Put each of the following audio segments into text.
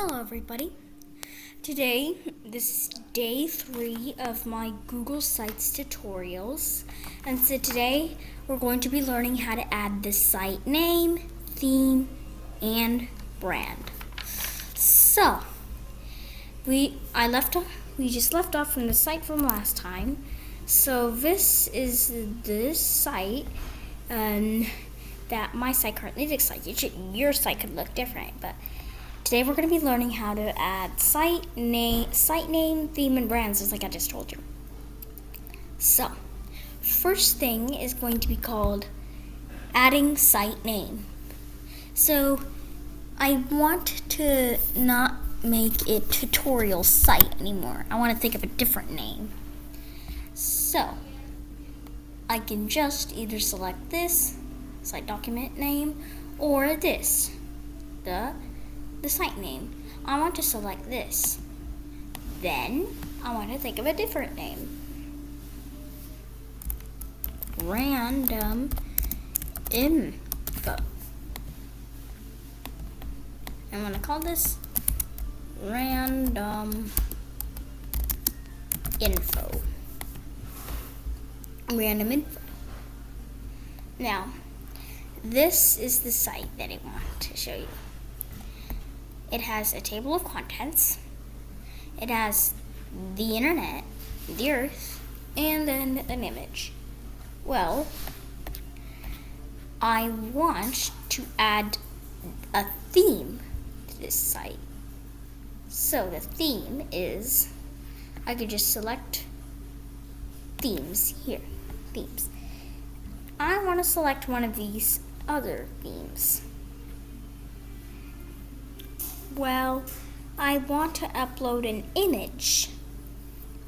Hello everybody. Today, this is day 3 of my Google Sites tutorials. And so today, we're going to be learning how to add the site name, theme, and brand. So, we just left off from the site from last time. So this is the site that my site currently looks like. Your site could look different, but today we're going to be learning how to add site name, theme, and brands, just like I just told you. So, first thing is going to be called adding site name. So, I want to not make it tutorial site anymore. I want to think of a different name. So, I can just either select this site document name or this, the site name. I want to select this. Then I want to think of a different name. Random info. I'm going to call this random info. Random info. Now, this is the site that I want to show you. It has a table of contents. It has the internet, the earth, and then an image. Well, I want to add a theme to this site. So the theme is, I could just select themes here. Themes. I want to select one of these other themes. Well, I want to upload an image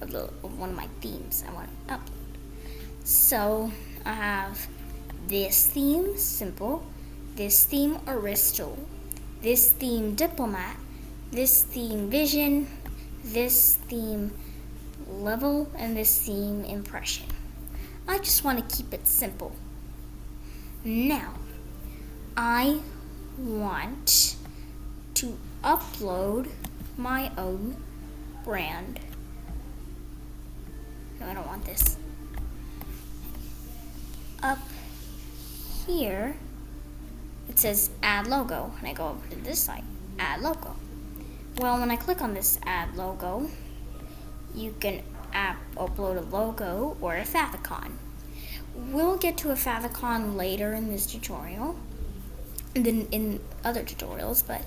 of one of my themes I want to upload. So I have this theme, simple, this theme, Aristotle, this theme, diplomat, this theme, vision, this theme, level, and this theme, impression. I just want to keep it simple. Now, I want to upload my own brand. No, I don't want this. Up here, it says add logo, and I go over to this site, add logo. Well, when I click on this add logo, you can upload a logo or a favicon. We'll get to a favicon later in this tutorial, and then in other tutorials, but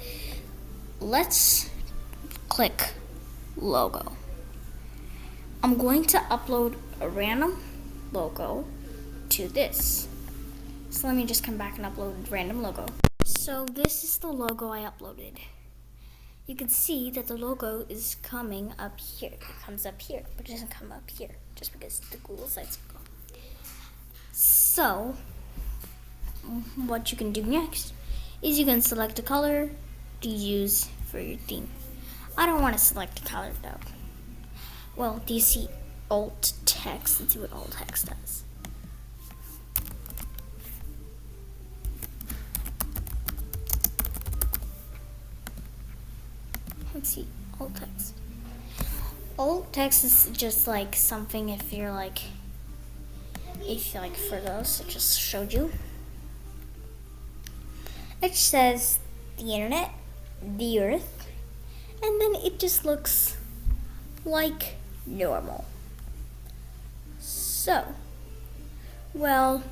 let's click logo. I'm going to upload a random logo to this. So let me just come back and upload random logo. So this is the logo I uploaded. You can see that the logo is coming up here. It comes up here, but it doesn't come up here, just because the Google Sites are gone. So, what you can do next is you can select a color to use for your theme. I don't want to select a color though. Well, do you see alt text? Let's see what alt text does. Let's see, alt text. Alt text is just like something if you're like for those, I just showed you. It says the internet, the earth, and then it just looks like normal. So, well,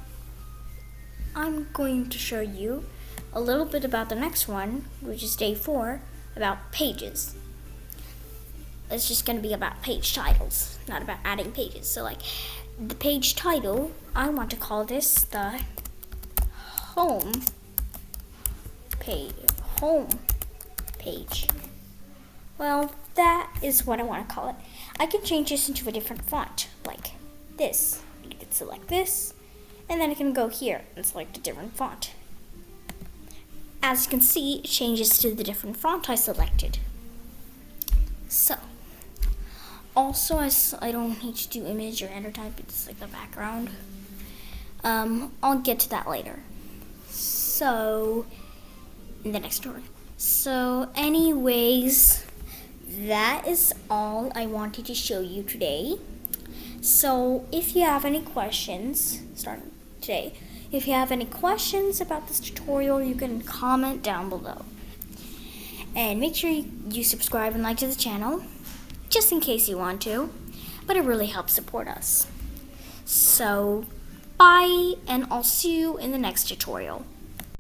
I'm going to show you a little bit about the next one, which is day 4, about pages. It's just going to be about page titles, not about adding pages. So like the page title, I want to call this the home page. Well, that is what I want to call it. I can change this into a different font, like this. You can select this, and then I can go here and select a different font. As you can see, it changes to the different font I selected. So, also, I don't need to do image or enter type, it's like the background. I'll get to that later. So, in the next tutorial. So anyways, that is all I wanted to show you today. So if you have any questions, starting today, if you have any questions about this tutorial, you can comment down below. And make sure you subscribe and like to the channel, just in case you want to, but it really helps support us. So, bye, and I'll see you in the next tutorial.